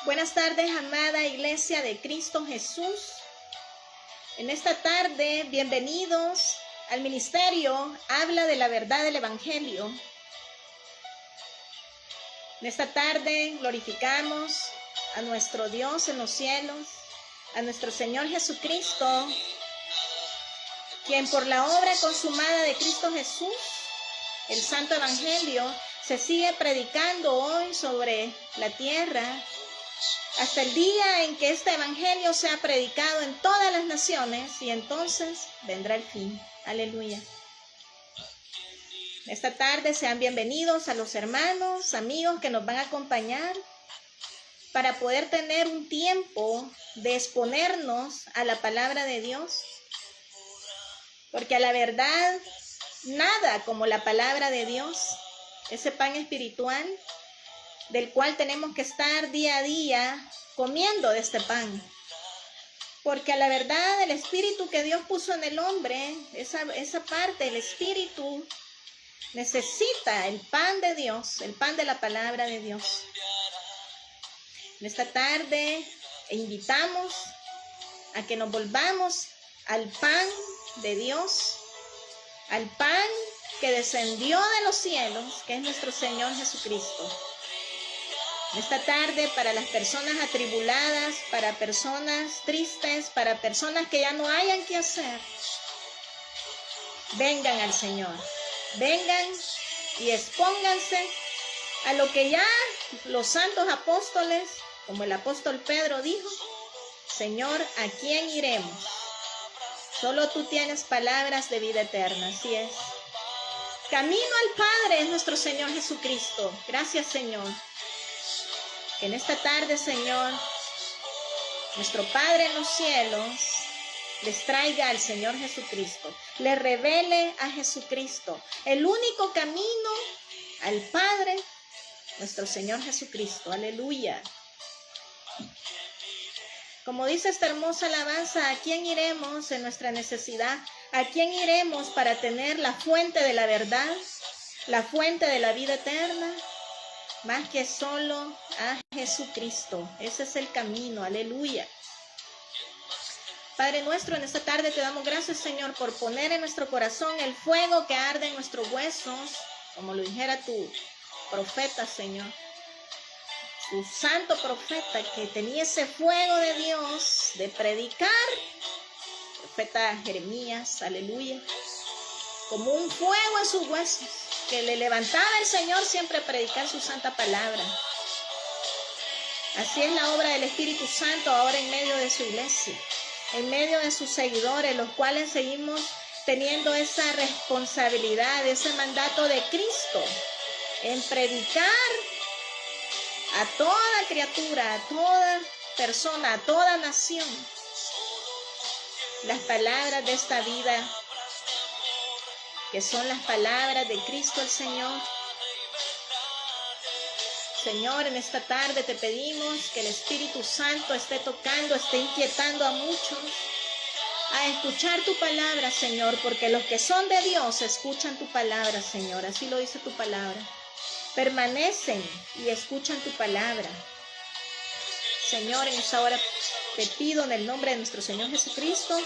Buenas tardes, amada Iglesia de Cristo Jesús. En esta tarde, bienvenidos al ministerio Habla de la Verdad del Evangelio. En esta tarde glorificamos a nuestro Dios en los cielos, a nuestro Señor Jesucristo, quien por la obra consumada de Cristo Jesús, el Santo Evangelio, se sigue predicando hoy sobre la tierra, hasta el día en que este evangelio sea predicado en todas las naciones, y entonces vendrá el fin. Aleluya. Esta tarde sean bienvenidos a los hermanos, amigos que nos van a acompañar para poder tener un tiempo de exponernos a la palabra de Dios. Porque a la verdad, nada como la palabra de Dios, ese pan espiritual, del cual tenemos que estar día a día comiendo de este pan. Porque a la verdad el espíritu que Dios puso en el hombre, esa parte, el espíritu, necesita el pan de Dios, el pan de la palabra de Dios. En esta tarde invitamos a que nos volvamos al pan de Dios, al pan que descendió de los cielos, que es nuestro Señor Jesucristo. Esta tarde, para las personas atribuladas, para personas tristes, para personas que ya no hayan qué hacer, vengan al Señor, vengan y expónganse a lo que ya los santos apóstoles, como el apóstol Pedro dijo: Señor, ¿a quién iremos? Solo tú tienes palabras de vida eterna. Así es. Camino al Padre es nuestro Señor Jesucristo. Gracias, Señor. Que en esta tarde, Señor, nuestro Padre en los cielos les traiga al Señor Jesucristo, le revele a Jesucristo, el único camino al Padre, nuestro Señor Jesucristo. Aleluya. Como dice esta hermosa alabanza, ¿a quién iremos en nuestra necesidad? ¿A quién iremos para tener la fuente de la verdad, la fuente de la vida eterna? Más que solo a Jesucristo. Ese es el camino. Aleluya. Padre nuestro, en esta tarde te damos gracias, Señor, por poner en nuestro corazón el fuego que arde en nuestros huesos, como lo dijera tu profeta, Señor. Tu santo profeta que tenía ese fuego de Dios de predicar, profeta Jeremías, aleluya, como un fuego en sus huesos, que le levantaba el Señor siempre a predicar su santa palabra. Así es la obra del Espíritu Santo ahora en medio de su iglesia, en medio de sus seguidores, los cuales seguimos teniendo esa responsabilidad, ese mandato de Cristo, en predicar a toda criatura, a toda persona, a toda nación, las palabras de esta vida, que son las palabras de Cristo el Señor. Señor, en esta tarde te pedimos que el Espíritu Santo esté tocando, esté inquietando a muchos a escuchar tu palabra, Señor, porque los que son de Dios escuchan tu palabra, Señor. Así lo dice tu palabra. Permanecen y escuchan tu palabra. Señor, en esta hora te pido en el nombre de nuestro Señor Jesucristo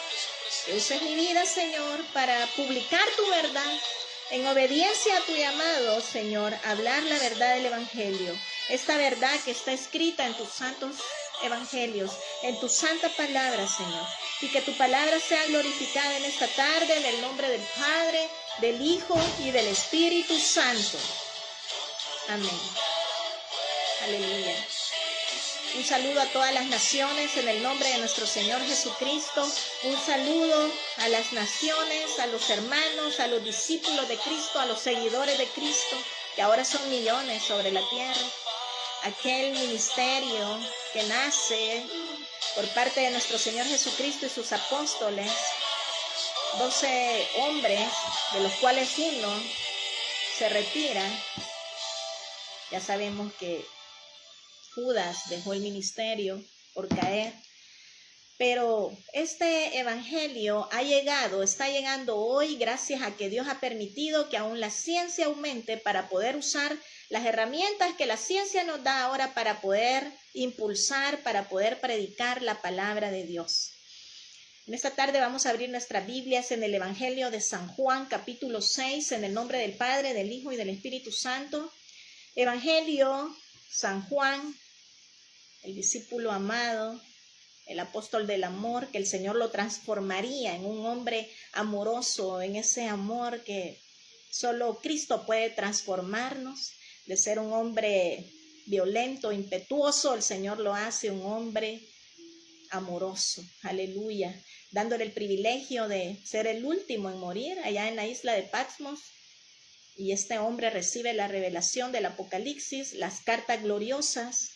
que uses mi vida, Señor, para publicar tu verdad, en obediencia a tu llamado, Señor, hablar la verdad del Evangelio. Esta verdad que está escrita en tus santos evangelios, en tu santa palabra, Señor. Y que tu palabra sea glorificada en esta tarde, en el nombre del Padre, del Hijo y del Espíritu Santo. Amén. Aleluya. Un saludo a todas las naciones en el nombre de nuestro Señor Jesucristo. Un saludo a las naciones, a los hermanos, a los discípulos de Cristo, a los seguidores de Cristo, que ahora son millones sobre la tierra. Aquel ministerio que nace por parte de nuestro Señor Jesucristo y sus apóstoles, 12 hombres, de los cuales uno se retira. Ya sabemos que Judas dejó el ministerio por caer, Pero este evangelio está llegando hoy gracias a que Dios ha permitido que aún la ciencia aumente para poder usar las herramientas que la ciencia nos da ahora para poder impulsar, para poder predicar la palabra de Dios. En esta tarde vamos a abrir nuestras Biblias en el Evangelio de San Juan, capítulo 6, en el nombre del Padre, del Hijo y del Espíritu Santo. Evangelio San Juan, el discípulo amado, el apóstol del amor, que el Señor lo transformaría en un hombre amoroso, en ese amor que solo Cristo puede transformarnos. De ser un hombre violento, impetuoso, el Señor lo hace un hombre amoroso, aleluya, dándole el privilegio de ser el último en morir allá en la isla de Patmos. Y este hombre recibe la revelación del Apocalipsis, las cartas gloriosas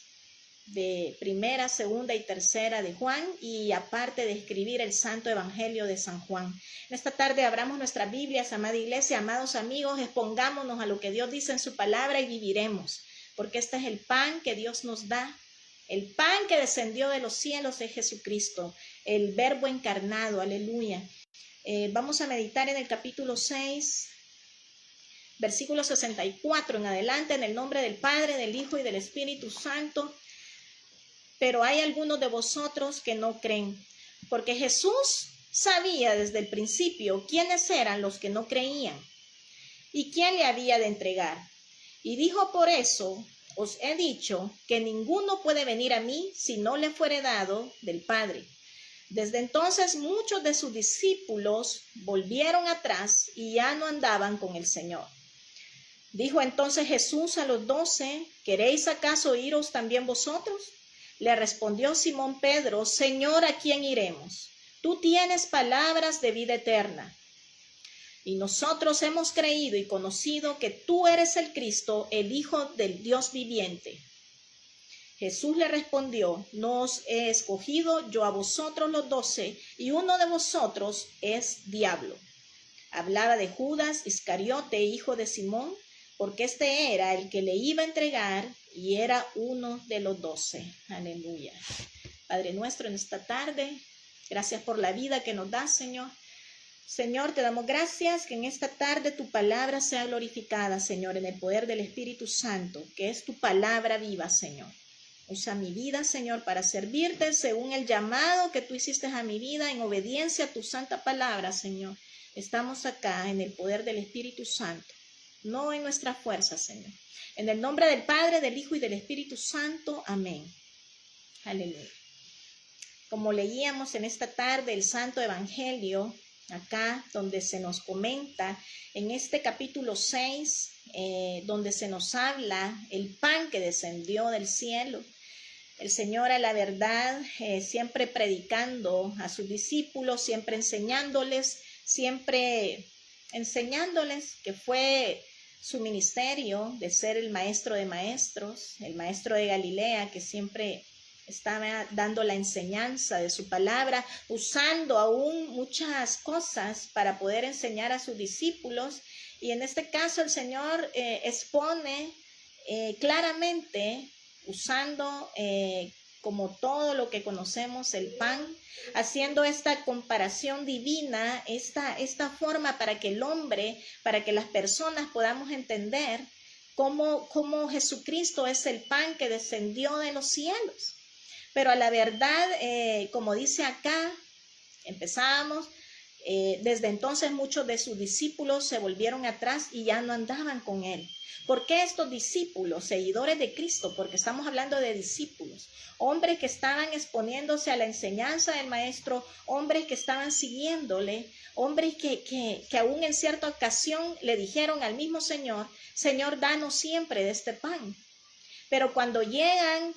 de primera, segunda y tercera de Juan, y aparte de escribir el Santo Evangelio de San Juan. En esta tarde abramos nuestras Biblias, amada iglesia, amados amigos, expongámonos a lo que Dios dice en su palabra y viviremos, porque este es el pan que Dios nos da. El pan que descendió de los cielos es Jesucristo, el Verbo encarnado, aleluya. Vamos a meditar en el capítulo 6, versículo 64 en adelante, en el nombre del Padre, del Hijo y del Espíritu Santo. Pero hay algunos de vosotros que no creen, porque Jesús sabía desde el principio quiénes eran los que no creían y quién le había de entregar. Y dijo: por eso os he dicho que ninguno puede venir a mí si no le fuere dado del Padre. Desde entonces muchos de sus discípulos volvieron atrás y ya no andaban con el Señor. Dijo entonces Jesús a los 12: ¿queréis acaso iros también vosotros? Le respondió Simón Pedro: Señor, ¿a quién iremos? Tú tienes palabras de vida eterna. Y nosotros hemos creído y conocido que tú eres el Cristo, el Hijo del Dios viviente. Jesús le respondió: no os he escogido yo a vosotros los 12, y uno de vosotros es diablo. Hablaba de Judas Iscariote, hijo de Simón, porque este era el que le iba a entregar y era uno de los 12. Aleluya. Padre nuestro, en esta tarde, gracias por la vida que nos das, Señor. Señor, te damos gracias que en esta tarde tu palabra sea glorificada, Señor, en el poder del Espíritu Santo, que es tu palabra viva, Señor. Usa mi vida, Señor, para servirte según el llamado que tú hiciste a mi vida, en obediencia a tu santa palabra, Señor. Estamos acá en el poder del Espíritu Santo, no en nuestra fuerza, Señor. En el nombre del Padre, del Hijo y del Espíritu Santo. Amén. Aleluya. Como leíamos en esta tarde el Santo Evangelio, acá donde se nos comenta en este capítulo 6, donde se nos habla el pan que descendió del cielo. El Señor, a la verdad, siempre predicando a sus discípulos, siempre enseñándoles que fue su ministerio de ser el maestro de maestros, el maestro de Galilea, que siempre estaba dando la enseñanza de su palabra, usando aún muchas cosas para poder enseñar a sus discípulos. Y en este caso el Señor expone claramente, usando como todo lo que conocemos, el pan, haciendo esta comparación divina, esta forma para que el hombre, para que las personas podamos entender cómo Jesucristo es el pan que descendió de los cielos. Pero a la verdad, como dice acá, empezamos, desde entonces muchos de sus discípulos se volvieron atrás y ya no andaban con él. ¿Por qué estos discípulos, seguidores de Cristo? Porque estamos hablando de discípulos, hombres que estaban exponiéndose a la enseñanza del Maestro, hombres que estaban siguiéndole, hombres que aún en cierta ocasión le dijeron al mismo Señor: Señor, danos siempre de este pan. Pero cuando llegan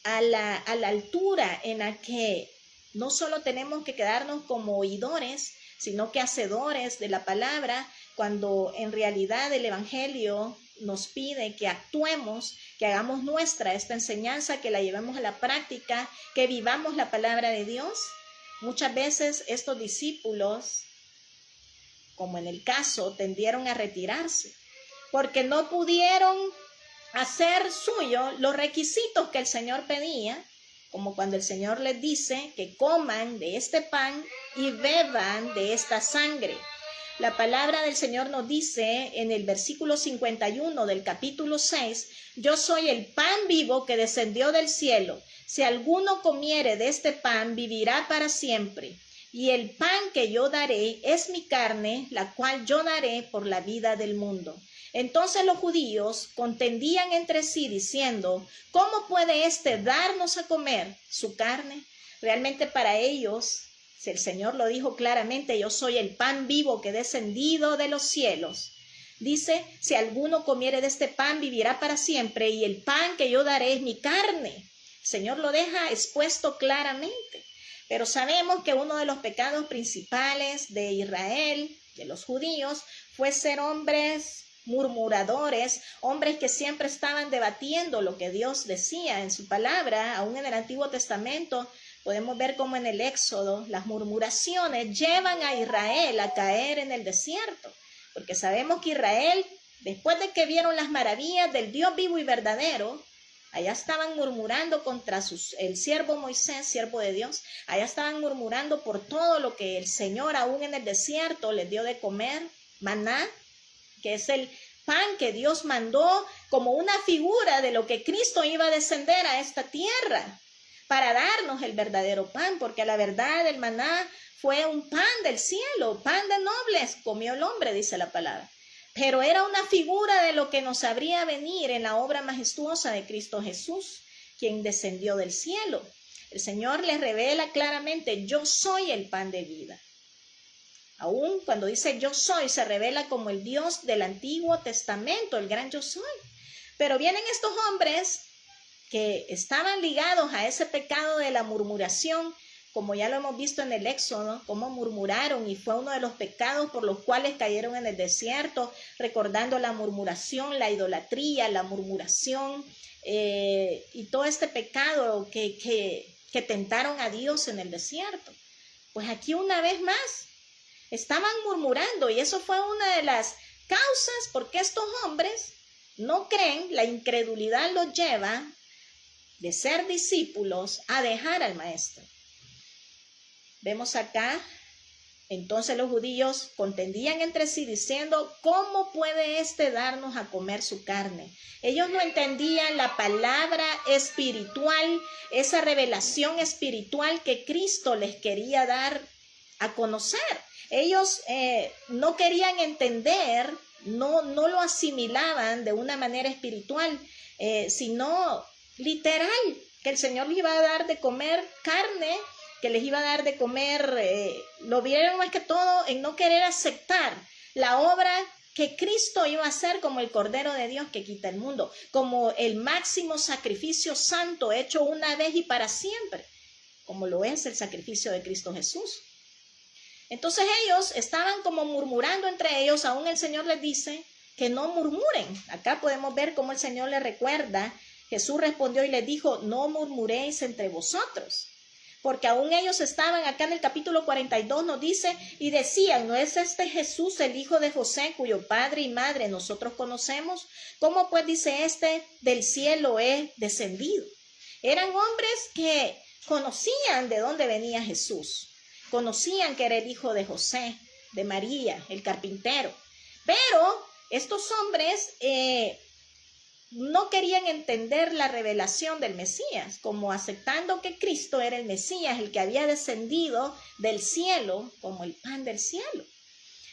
a la altura en la que no solo tenemos que quedarnos como oidores, sino que hacedores de la palabra, cuando en realidad el Evangelio nos pide que actuemos, que hagamos nuestra esta enseñanza, que la llevemos a la práctica, que vivamos la palabra de Dios. Muchas veces estos discípulos, como en el caso, tendieron a retirarse, porque no pudieron hacer suyo los requisitos que el Señor pedía, como cuando el Señor les dice que coman de este pan y beban de esta sangre. La palabra del Señor nos dice en el versículo 51 del capítulo 6, yo soy el pan vivo que descendió del cielo. Si alguno comiere de este pan, vivirá para siempre. Y el pan que yo daré es mi carne, la cual yo daré por la vida del mundo. Entonces los judíos contendían entre sí diciendo, ¿cómo puede éste darnos a comer su carne? Realmente para ellos, si el Señor lo dijo claramente, yo soy el pan vivo que he descendido de los cielos. Dice, si alguno comiere de este pan, vivirá para siempre, y el pan que yo daré es mi carne. El Señor lo deja expuesto claramente. Pero sabemos que uno de los pecados principales de Israel, de los judíos, fue ser hombres murmuradores, hombres que siempre estaban debatiendo lo que Dios decía en su palabra. Aún en el Antiguo Testamento podemos ver cómo en el Éxodo las murmuraciones llevan a Israel a caer en el desierto, porque sabemos que Israel, después de que vieron las maravillas del Dios vivo y verdadero, allá estaban murmurando contra el siervo Moisés, siervo de Dios. Allá estaban murmurando por todo lo que el Señor aún en el desierto les dio de comer, maná, que es el pan que Dios mandó como una figura de lo que Cristo iba a descender a esta tierra para darnos el verdadero pan, porque a la verdad el maná fue un pan del cielo, pan de nobles, comió el hombre, dice la palabra. Pero era una figura de lo que nos habría venir en la obra majestuosa de Cristo Jesús, quien descendió del cielo. El Señor les revela claramente, yo soy el pan de vida. Aún cuando dice yo soy, se revela como el Dios del Antiguo Testamento, el gran yo soy. Pero vienen estos hombres que estaban ligados a ese pecado de la murmuración, como ya lo hemos visto en el Éxodo, cómo murmuraron, y fue uno de los pecados por los cuales cayeron en el desierto, recordando la murmuración, la idolatría, la murmuración y todo este pecado que tentaron a Dios en el desierto. Pues aquí una vez más estaban murmurando, y eso fue una de las causas por qué estos hombres no creen. La incredulidad los lleva de ser discípulos a dejar al maestro. Vemos acá, entonces los judíos contendían entre sí diciendo, ¿cómo puede éste darnos a comer su carne? Ellos no entendían la palabra espiritual, esa revelación espiritual que Cristo les quería dar a conocer. Ellos no querían entender, no lo asimilaban de una manera espiritual, sino literal, que el Señor les iba a dar de comer carne, que les iba a dar de comer, lo vieron más que todo en no querer aceptar la obra que Cristo iba a hacer como el Cordero de Dios que quita el mundo, como el máximo sacrificio santo hecho una vez y para siempre, como lo es el sacrificio de Cristo Jesús. Entonces ellos estaban como murmurando entre ellos. Aún el Señor les dice que no murmuren. Acá podemos ver cómo el Señor les recuerda. Jesús respondió y les dijo, no murmuréis entre vosotros. Porque aún ellos estaban acá en el capítulo 42, nos dice, y decían, ¿no es este Jesús el hijo de José, cuyo padre y madre nosotros conocemos? ¿Cómo pues dice este, del cielo he descendido? Eran hombres que conocían de dónde venía Jesús. Conocían que era el hijo de José, de María, el carpintero. Pero estos hombres no querían entender la revelación del Mesías, como aceptando que Cristo era el Mesías, el que había descendido del cielo como el pan del cielo.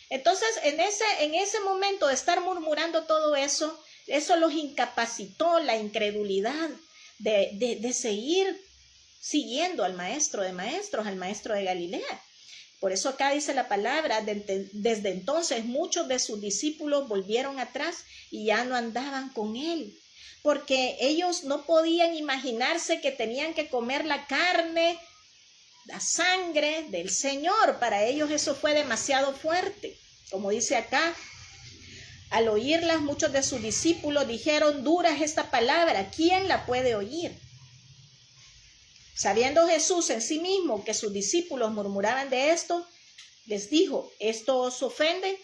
Entonces, en ese momento de estar murmurando todo eso, eso los incapacitó, la incredulidad de seguir siguiendo al maestro de maestros, al maestro de Galilea. Por eso acá dice la palabra, desde entonces muchos de sus discípulos volvieron atrás y ya no andaban con él, porque ellos no podían imaginarse que tenían que comer la carne, la sangre del Señor. Para ellos eso fue demasiado fuerte. Como dice acá, al oírlas muchos de sus discípulos dijeron, dura es esta palabra, ¿quién la puede oír? Sabiendo Jesús en sí mismo que sus discípulos murmuraban de esto, les dijo, ¿esto os ofende?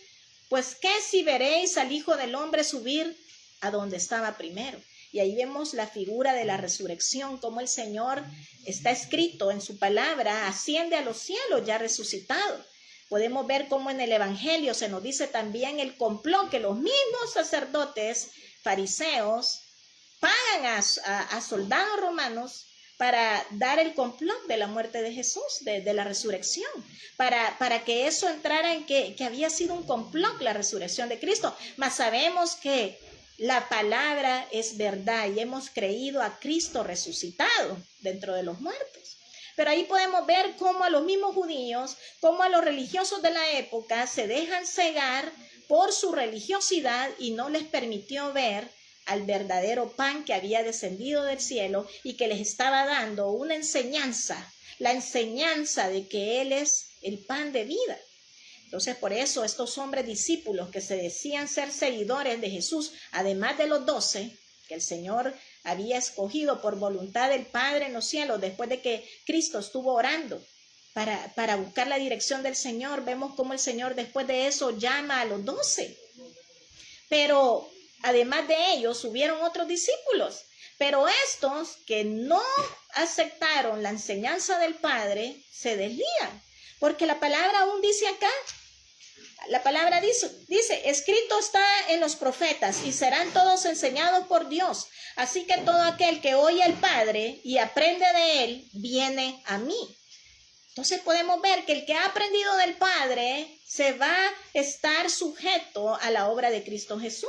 Pues qué si veréis al Hijo del Hombre subir a donde estaba primero. Y ahí vemos la figura de la resurrección, como el Señor está escrito en su palabra, asciende a los cielos ya resucitado. Podemos ver cómo en el Evangelio se nos dice también el complot que los mismos sacerdotes fariseos pagan a soldados romanos para dar el complot de la muerte de Jesús, de la resurrección, para que eso entrara en que había sido un complot la resurrección de Cristo. Mas sabemos que la palabra es verdad y hemos creído a Cristo resucitado dentro de los muertos. Pero ahí podemos ver cómo a los mismos judíos, cómo a los religiosos de la época se dejan cegar por su religiosidad y no les permitió ver al verdadero pan que había descendido del cielo y que les estaba dando una enseñanza, la enseñanza de que Él es el pan de vida. Entonces, por eso estos hombres discípulos que se decían ser seguidores de Jesús, además de los 12, que el Señor había escogido por voluntad del Padre en los cielos, después de que Cristo estuvo orando para buscar la dirección del Señor, vemos cómo el Señor después de eso llama a los 12. Pero además de ellos, hubieron otros discípulos, pero estos que no aceptaron la enseñanza del Padre se desvían, porque la palabra aún dice acá, la palabra dice, escrito está en los profetas y serán todos enseñados por Dios. Así que todo aquel que oye al Padre y aprende de Él, viene a mí. Entonces podemos ver que el que ha aprendido del Padre se va a estar sujeto a la obra de Cristo Jesús.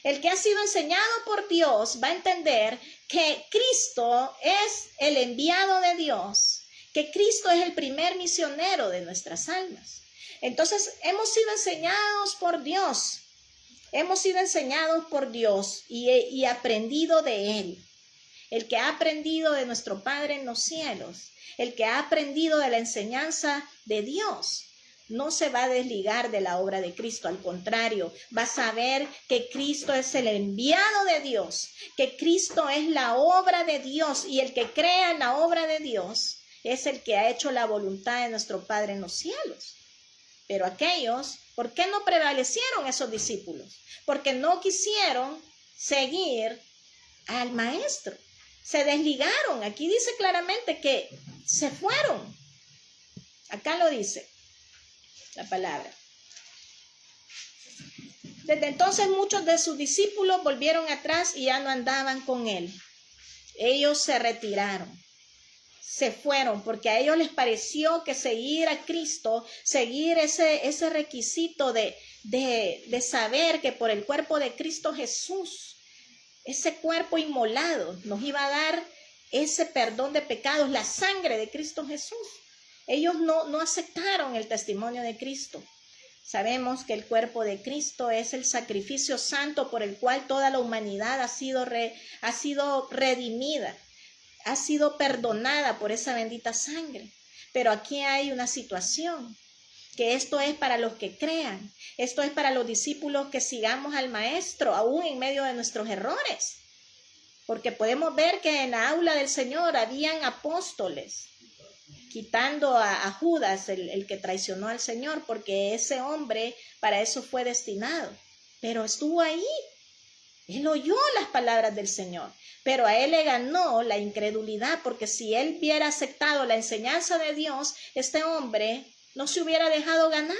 El que ha sido enseñado por Dios va a entender que Cristo es el enviado de Dios, que Cristo es el primer misionero de nuestras almas. Entonces hemos sido enseñados por Dios, y aprendido de Él. El que ha aprendido de nuestro Padre en los cielos, el que ha aprendido de la enseñanza de Dios, no se va a desligar de la obra de Cristo, al contrario, va a saber que Cristo es el enviado de Dios, que Cristo es la obra de Dios, y el que crea en la obra de Dios es el que ha hecho la voluntad de nuestro Padre en los cielos. Pero aquellos, ¿por qué no prevalecieron esos discípulos? Porque no quisieron seguir al Maestro. Se desligaron. Aquí dice claramente que se fueron. Acá lo dice la palabra. Desde entonces muchos de sus discípulos volvieron atrás y ya no andaban con Él. Ellos se retiraron. Se fueron porque a ellos les pareció que seguir a Cristo, seguir ese requisito de saber que por el cuerpo de Cristo Jesús, ese cuerpo inmolado, nos iba a dar ese perdón de pecados, la sangre de Cristo Jesús. Ellos no aceptaron el testimonio de Cristo. Sabemos que el cuerpo de Cristo es el sacrificio santo por el cual toda la humanidad ha sido redimida. Ha sido perdonada por esa bendita sangre. Pero aquí hay una situación, que esto es para los que crean. Esto es para los discípulos que sigamos al Maestro, aún en medio de nuestros errores. Porque podemos ver que en la aula del Señor habían apóstoles, quitando a Judas, el que traicionó al Señor, porque ese hombre para eso fue destinado. Pero estuvo ahí. Él oyó las palabras del Señor, pero a él le ganó la incredulidad, porque si él hubiera aceptado la enseñanza de Dios, este hombre no se hubiera dejado ganar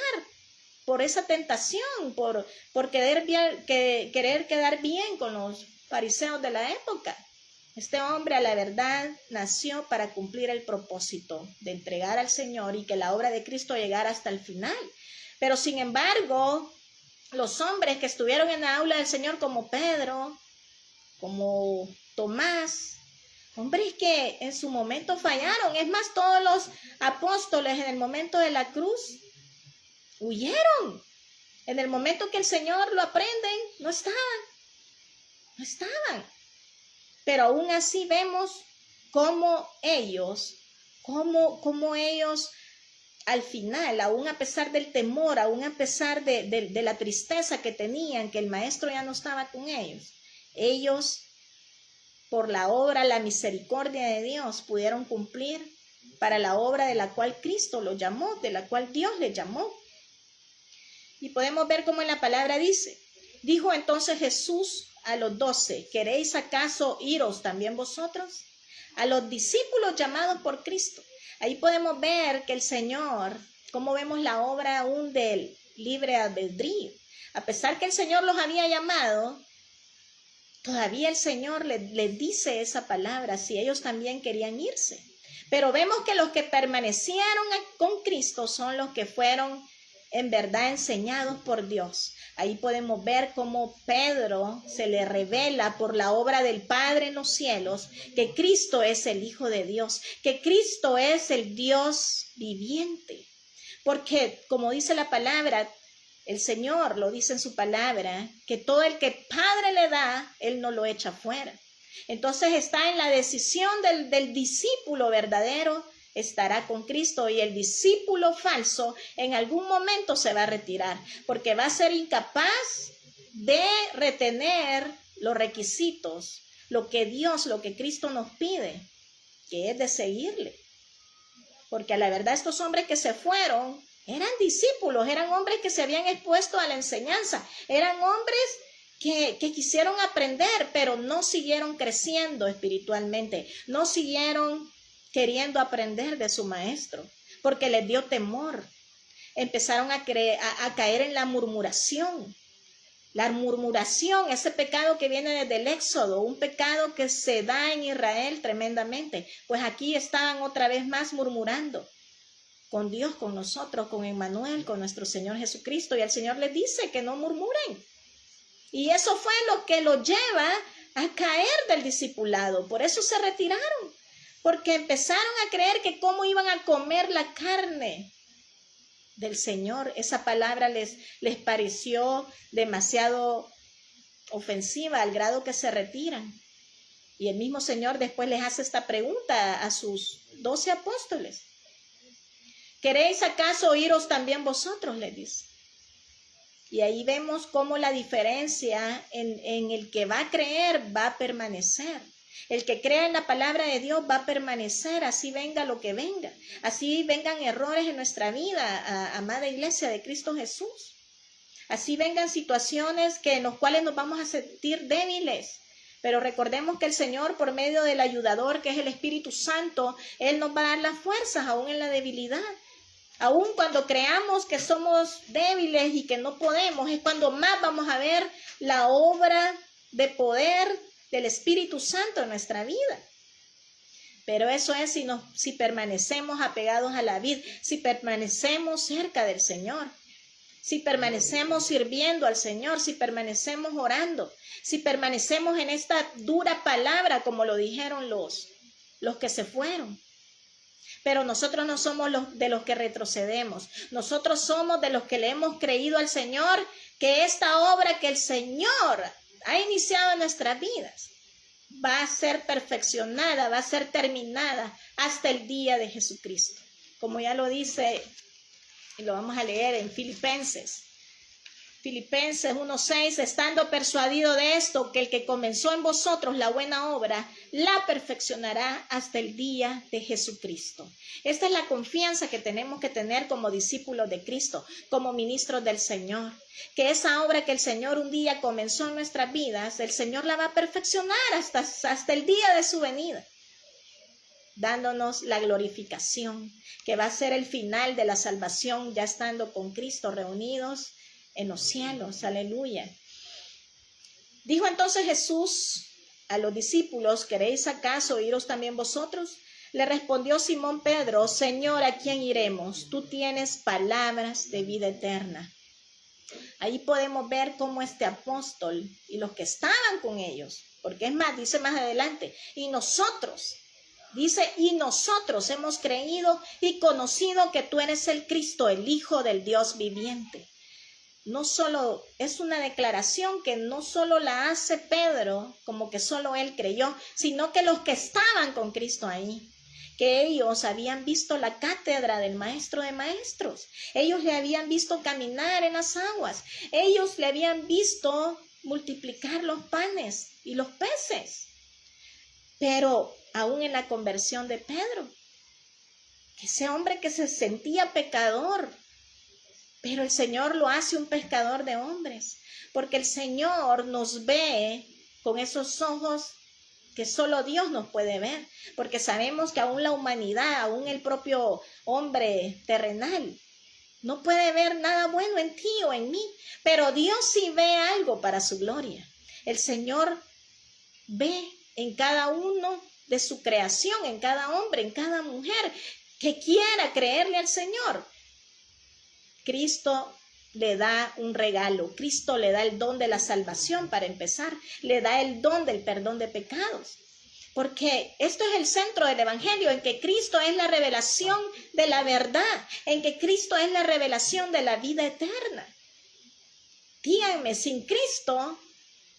por esa tentación, por querer quedar bien con los fariseos de la época. Este hombre, a la verdad, nació para cumplir el propósito de entregar al Señor y que la obra de Cristo llegara hasta el final. Pero sin embargo, los hombres que estuvieron en la aula del Señor, como Pedro, como Tomás, hombres que en su momento fallaron. Es más, todos los apóstoles en el momento de la cruz huyeron. En el momento que el Señor lo aprenden, no estaban. Pero aún así vemos cómo ellos al final, aún a pesar del temor, aún a pesar de la tristeza que tenían, que el Maestro ya no estaba con ellos, por la obra, la misericordia de Dios, pudieron cumplir para la obra de la cual Cristo los llamó, de la cual Dios les llamó. Y podemos ver cómo en la palabra dice, dijo entonces Jesús a los 12, ¿queréis acaso iros también vosotros? A los discípulos llamados por Cristo. Ahí podemos ver que el Señor, cómo vemos la obra aún del libre albedrío. A pesar que el Señor los había llamado, todavía el Señor les dice esa palabra, si ellos también querían irse. Pero vemos que los que permanecieron con Cristo son los que fueron en verdad enseñados por Dios. Ahí podemos ver cómo Pedro se le revela por la obra del Padre en los cielos que Cristo es el Hijo de Dios, que Cristo es el Dios viviente. Porque, como dice la palabra, el Señor lo dice en su palabra, que todo el que Padre le da, Él no lo echa fuera. Entonces está en la decisión del discípulo verdadero, estará con Cristo, y el discípulo falso en algún momento se va a retirar, porque va a ser incapaz de retener los requisitos, lo que Dios, lo que Cristo nos pide, que es de seguirle. Porque a la verdad estos hombres que se fueron eran discípulos, eran hombres que se habían expuesto a la enseñanza, eran hombres que quisieron aprender, pero no siguieron creciendo espiritualmente, no siguieron queriendo aprender de su maestro, porque les dio temor. Empezaron a caer en la murmuración. La murmuración, ese pecado que viene desde el Éxodo, un pecado que se da en Israel tremendamente. Pues aquí estaban otra vez más murmurando con Dios, con nosotros, con Emmanuel, con nuestro Señor Jesucristo. Y el Señor les dice que no murmuren. Y eso fue lo que los lleva a caer del discipulado. Por eso se retiraron. Porque empezaron a creer que cómo iban a comer la carne del Señor. Esa palabra les pareció demasiado ofensiva al grado que se retiran. Y el mismo Señor después les hace esta pregunta a sus 12 apóstoles. ¿Queréis acaso iros también vosotros? Les dice. Y ahí vemos cómo la diferencia en el que va a creer va a permanecer. El que crea en la palabra de Dios va a permanecer, así venga lo que venga. Así vengan errores en nuestra vida, amada iglesia de Cristo Jesús. Así vengan situaciones en las cuales nos vamos a sentir débiles. Pero recordemos que el Señor, por medio del ayudador, que es el Espíritu Santo, Él nos va a dar las fuerzas aún en la debilidad. Aún cuando creamos que somos débiles y que no podemos, es cuando más vamos a ver la obra de poder del Espíritu Santo en nuestra vida. Pero eso es si permanecemos apegados a la vid, si permanecemos cerca del Señor, si permanecemos sirviendo al Señor, si permanecemos orando, si permanecemos en esta dura palabra, como lo dijeron los que se fueron. Pero nosotros no somos de los que retrocedemos. Nosotros somos de los que le hemos creído al Señor que esta obra que el Señor ha iniciado en nuestras vidas va a ser perfeccionada, va a ser terminada hasta el día de Jesucristo. Como ya lo dice, y lo vamos a leer en Filipenses 1:6, estando persuadido de esto, que el que comenzó en vosotros la buena obra, la perfeccionará hasta el día de Jesucristo. Esta es la confianza que tenemos que tener como discípulos de Cristo, como ministros del Señor, que esa obra que el Señor un día comenzó en nuestras vidas, el Señor la va a perfeccionar hasta el día de su venida, dándonos la glorificación, que va a ser el final de la salvación, ya estando con Cristo reunidos en los cielos. Aleluya. Dijo entonces Jesús a los discípulos, ¿queréis acaso iros también vosotros? Le respondió Simón Pedro, Señor, ¿a quién iremos? Tú tienes palabras de vida eterna. Ahí podemos ver cómo este apóstol y los que estaban con ellos, porque es más, dice más adelante, y nosotros hemos creído y conocido que tú eres el Cristo, el Hijo del Dios viviente. No solo es una declaración que no solo la hace Pedro, como que solo él creyó, sino que los que estaban con Cristo ahí, que ellos habían visto la cátedra del Maestro de Maestros, ellos le habían visto caminar en las aguas, ellos le habían visto multiplicar los panes y los peces. Pero aún en la conversión de Pedro, ese hombre que se sentía pecador, pero el Señor lo hace un pescador de hombres, porque el Señor nos ve con esos ojos que solo Dios nos puede ver, porque sabemos que aún la humanidad, aún el propio hombre terrenal, no puede ver nada bueno en ti o en mí, pero Dios sí ve algo para su gloria. El Señor ve en cada uno de su creación, en cada hombre, en cada mujer que quiera creerle al Señor. Cristo le da un regalo, Cristo le da el don de la salvación para empezar, le da el don del perdón de pecados. Porque esto es el centro del Evangelio, en que Cristo es la revelación de la verdad, en que Cristo es la revelación de la vida eterna. Díganme, sin Cristo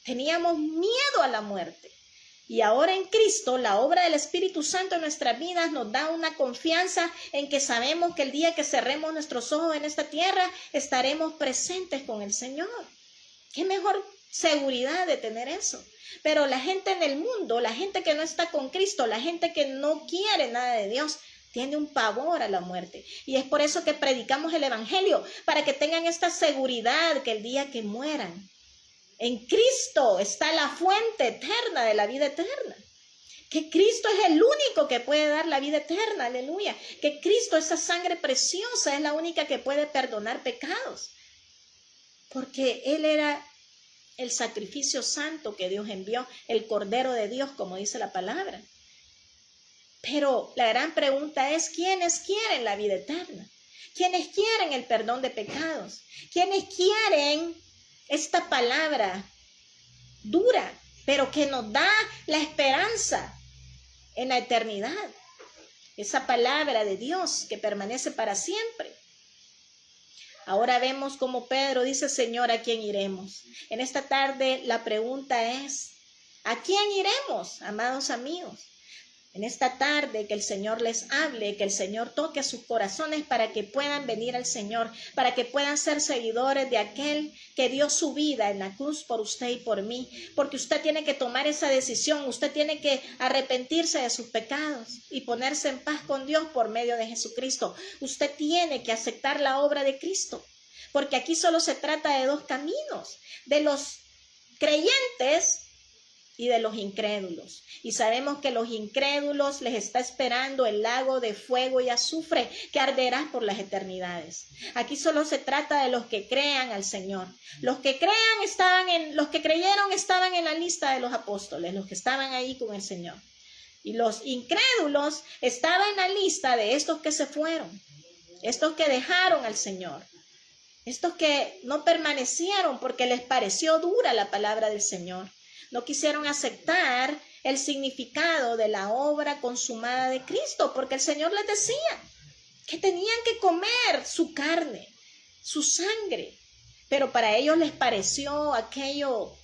teníamos miedo a la muerte. Y ahora en Cristo, la obra del Espíritu Santo en nuestras vidas nos da una confianza en que sabemos que el día que cerremos nuestros ojos en esta tierra, estaremos presentes con el Señor. ¿Qué mejor seguridad de tener eso? Pero la gente en el mundo, la gente que no está con Cristo, la gente que no quiere nada de Dios, tiene un pavor a la muerte. Y es por eso que predicamos el Evangelio, para que tengan esta seguridad que el día que mueran, en Cristo está la fuente eterna de la vida eterna. Que Cristo es el único que puede dar la vida eterna, aleluya. Que Cristo, esa sangre preciosa, es la única que puede perdonar pecados. Porque Él era el sacrificio santo que Dios envió, el Cordero de Dios, como dice la palabra. Pero la gran pregunta es, ¿quiénes quieren la vida eterna? ¿Quiénes quieren el perdón de pecados? ¿Quiénes quieren esta palabra dura, pero que nos da la esperanza en la eternidad? Esa palabra de Dios que permanece para siempre. Ahora vemos como Pedro dice, Señor, ¿a quién iremos? En esta tarde la pregunta es, ¿a quién iremos, amados amigos? En esta tarde que el Señor les hable, que el Señor toque sus corazones para que puedan venir al Señor, para que puedan ser seguidores de aquel que dio su vida en la cruz por usted y por mí, porque usted tiene que tomar esa decisión, usted tiene que arrepentirse de sus pecados y ponerse en paz con Dios por medio de Jesucristo. Usted tiene que aceptar la obra de Cristo, porque aquí solo se trata de dos caminos, de los creyentes y de los incrédulos. Y sabemos que los incrédulos les está esperando el lago de fuego y azufre que arderá por las eternidades. Aquí solo se trata de los que crean al Señor. Los que creyeron estaban en la lista de los apóstoles, los que estaban ahí con el Señor. Y los incrédulos estaban en la lista de estos que se fueron, estos que dejaron al Señor, estos que no permanecieron porque les pareció dura la palabra del Señor. No quisieron aceptar el significado de la obra consumada de Cristo, porque el Señor les decía que tenían que comer su carne, su sangre, pero para ellos les pareció aquello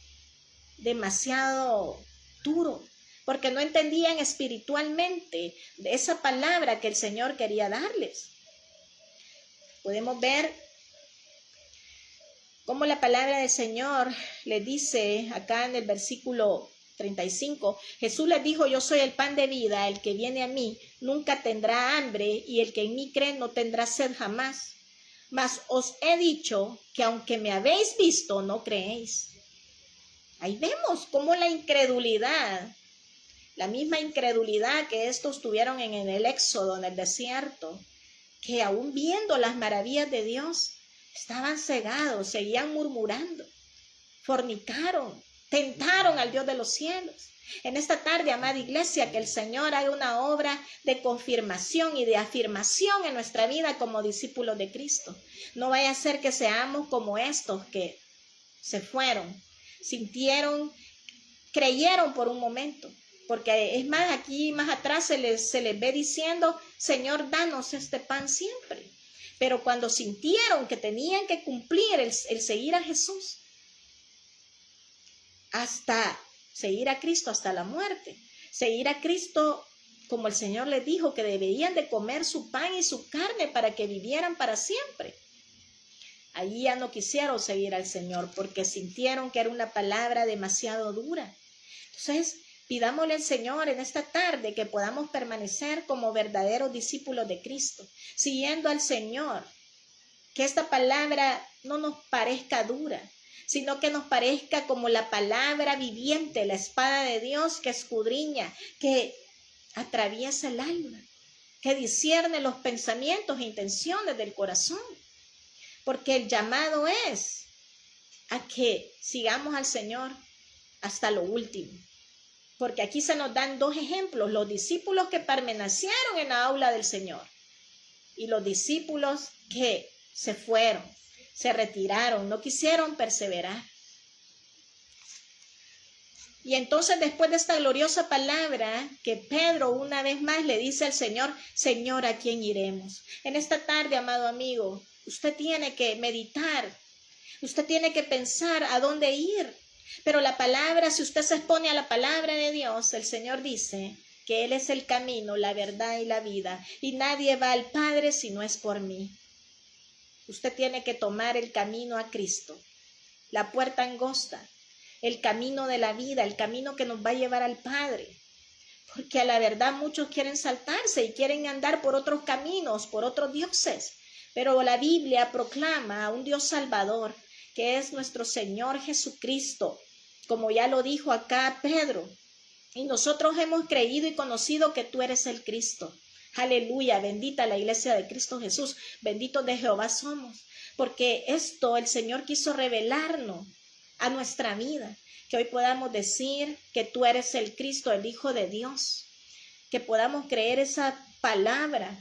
demasiado duro, porque no entendían espiritualmente de esa palabra que el Señor quería darles. Podemos ver como la palabra del Señor le dice acá en el versículo 35, Jesús les dijo, yo soy el pan de vida, el que viene a mí nunca tendrá hambre y el que en mí cree no tendrá sed jamás. Mas os he dicho que aunque me habéis visto, no creéis. Ahí vemos cómo la incredulidad, la misma incredulidad que estos tuvieron en el Éxodo, en el desierto, que aún viendo las maravillas de Dios, estaban cegados, seguían murmurando, fornicaron, tentaron al Dios de los cielos. En esta tarde, amada iglesia, que el Señor haga una obra de confirmación y de afirmación en nuestra vida como discípulos de Cristo. No vaya a ser que seamos como estos que se fueron, sintieron, creyeron por un momento. Porque es más, aquí más atrás se les ve diciendo, Señor, danos este pan siempre. Pero cuando sintieron que tenían que cumplir el seguir a Jesús, hasta seguir a Cristo hasta la muerte, seguir a Cristo como el Señor les dijo que deberían de comer su pan y su carne para que vivieran para siempre. Allí ya no quisieron seguir al Señor porque sintieron que era una palabra demasiado dura. Entonces, pidámosle al Señor en esta tarde que podamos permanecer como verdaderos discípulos de Cristo, siguiendo al Señor, que esta palabra no nos parezca dura, sino que nos parezca como la palabra viviente, la espada de Dios que escudriña, que atraviesa el alma, que discierne los pensamientos e intenciones del corazón. Porque el llamado es a que sigamos al Señor hasta lo último. Porque aquí se nos dan dos ejemplos, los discípulos que permanecieron en la aula del Señor y los discípulos que se fueron, se retiraron, no quisieron perseverar. Y entonces después de esta gloriosa palabra que Pedro una vez más le dice al Señor, Señor, ¿a quién iremos? En esta tarde, amado amigo, usted tiene que meditar, usted tiene que pensar a dónde ir. Pero la palabra, si usted se expone a la palabra de Dios, el Señor dice que Él es el camino, la verdad y la vida, y nadie va al Padre si no es por mí. Usted tiene que tomar el camino a Cristo, la puerta angosta, el camino de la vida, el camino que nos va a llevar al Padre. Porque a la verdad muchos quieren saltarse y quieren andar por otros caminos, por otros dioses. Pero la Biblia proclama a un Dios salvador, que es nuestro Señor Jesucristo, como ya lo dijo acá Pedro. Y nosotros hemos creído y conocido que tú eres el Cristo. Aleluya, bendita la iglesia de Cristo Jesús, benditos de Jehová somos. Porque esto el Señor quiso revelarnos a nuestra vida, que hoy podamos decir que tú eres el Cristo, el Hijo de Dios, que podamos creer esa palabra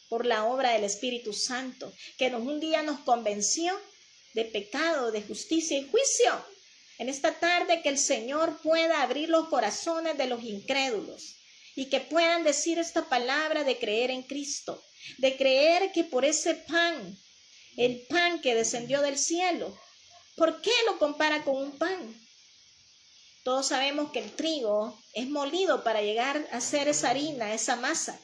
por la obra del Espíritu Santo, que un día nos convenció de pecado, de justicia y juicio. En esta tarde que el Señor pueda abrir los corazones de los incrédulos y que puedan decir esta palabra de creer en Cristo, de creer que por ese pan, el pan que descendió del cielo, ¿por qué lo compara con un pan? Todos sabemos que el trigo es molido para llegar a ser esa harina, esa masa.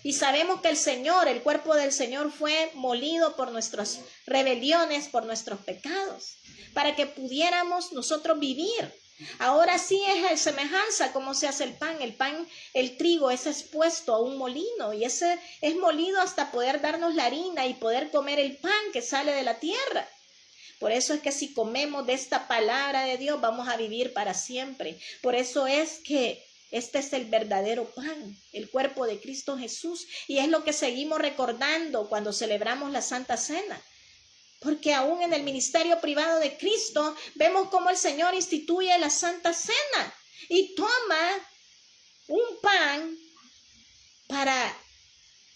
Y sabemos que el Señor, el cuerpo del Señor fue molido por nuestras rebeliones, por nuestros pecados, para que pudiéramos nosotros vivir. Ahora sí es el semejanza cómo se hace el pan. El trigo es expuesto a un molino y ese es molido hasta poder darnos la harina y poder comer el pan que sale de la tierra. Por eso es que si comemos de esta palabra de Dios vamos a vivir para siempre. Por eso es que este es el verdadero pan, el cuerpo de Cristo Jesús. Y es lo que seguimos recordando cuando celebramos la Santa Cena. Porque aún en el ministerio privado de Cristo vemos cómo el Señor instituye la Santa Cena y toma un pan para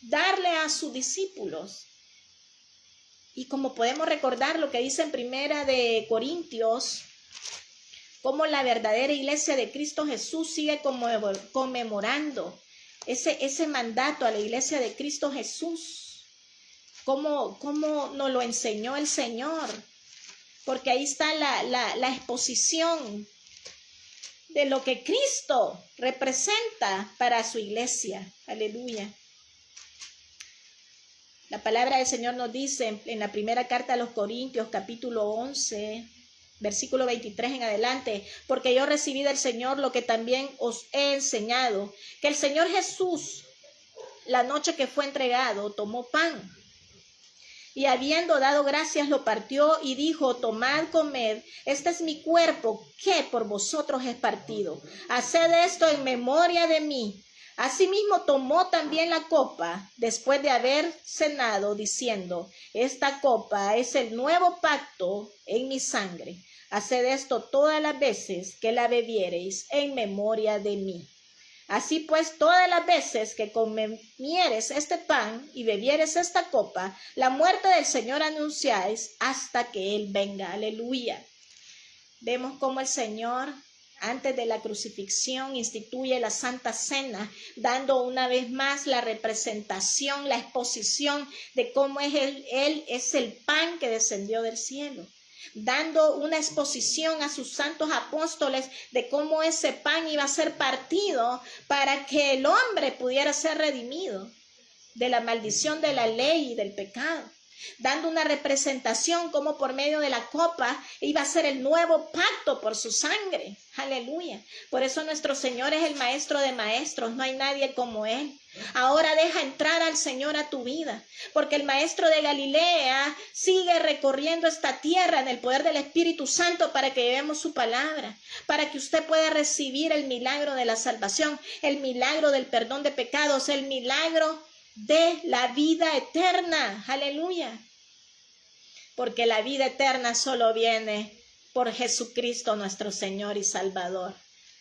darle a sus discípulos. Y como podemos recordar lo que dice en Primera de Corintios, cómo la verdadera iglesia de Cristo Jesús sigue conmemorando ese mandato a la iglesia de Cristo Jesús, cómo nos lo enseñó el Señor, porque ahí está la exposición de lo que Cristo representa para su iglesia. Aleluya. La palabra del Señor nos dice en la primera carta a los Corintios, capítulo 11, versículo 23 en adelante, porque yo recibí del Señor lo que también os he enseñado, que el Señor Jesús, la noche que fue entregado, tomó pan y habiendo dado gracias lo partió y dijo, tomad, comed, este es mi cuerpo que por vosotros es partido. Haced esto en memoria de mí. Asimismo tomó también la copa después de haber cenado, diciendo, esta copa es el nuevo pacto en mi sangre. Haced esto todas las veces que la bebiereis en memoria de mí. Así pues, todas las veces que comieres este pan y bebieres esta copa, la muerte del Señor anunciáis hasta que Él venga. Aleluya. Vemos cómo el Señor, antes de la crucifixión, instituye la Santa Cena, dando una vez más la representación, la exposición de cómo es Él es el pan que descendió del cielo, dando una exposición a sus santos apóstoles de cómo ese pan iba a ser partido para que el hombre pudiera ser redimido de la maldición de la ley y del pecado. dando una representación como por medio de la copa iba a ser el nuevo pacto por su sangre. Aleluya. Por eso nuestro Señor es el maestro de maestros, no hay nadie como Él. Ahora deja entrar al Señor a tu vida, porque el maestro de Galilea sigue recorriendo esta tierra en el poder del Espíritu Santo para que llevemos su palabra, para que usted pueda recibir el milagro de la salvación, el milagro del perdón de pecados, el milagro de la vida eterna. Aleluya. Porque la vida eterna solo viene por Jesucristo nuestro Señor y Salvador.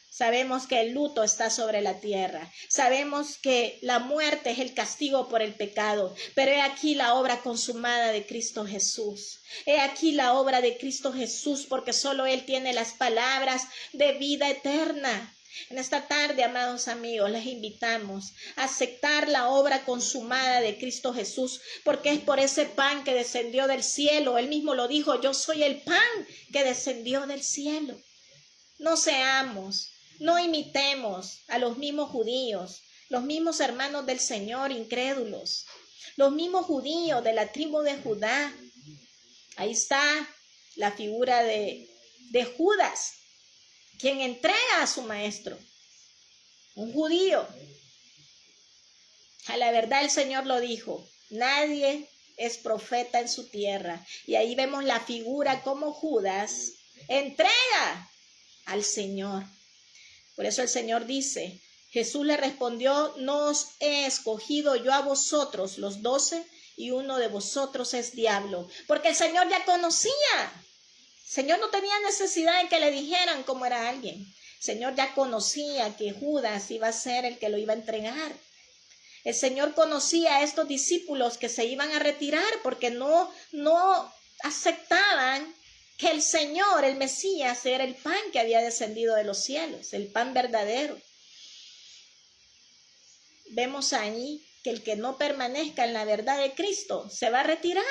Sabemos que el luto está sobre la tierra. Sabemos que la muerte es el castigo por el pecado. Pero he aquí la obra consumada de Cristo Jesús. He aquí la obra de Cristo Jesús, porque solo Él tiene las palabras de vida eterna. En esta tarde, amados amigos, les invitamos a aceptar la obra consumada de Cristo Jesús, porque es por ese pan que descendió del cielo. Él mismo lo dijo: yo soy el pan que descendió del cielo. No imitemos a los mismos judíos, los mismos hermanos del Señor incrédulos, los mismos judíos de la tribu de Judá. Ahí está la figura de Judas, quien entrega a su maestro, un judío. A la verdad el Señor lo dijo: nadie es profeta en su tierra. Y ahí vemos la figura como Judas entrega al Señor. Por eso el Señor dice, Jesús le respondió: no os he escogido yo a vosotros los 12, y uno de vosotros es diablo. Porque el Señor ya conocía. El Señor no tenía necesidad de que le dijeran cómo era alguien. El Señor ya conocía que Judas iba a ser el que lo iba a entregar. El Señor conocía a estos discípulos que se iban a retirar porque no aceptaban que el Señor, el Mesías, era el pan que había descendido de los cielos, el pan verdadero. Vemos ahí que el que no permanezca en la verdad de Cristo se va a retirar.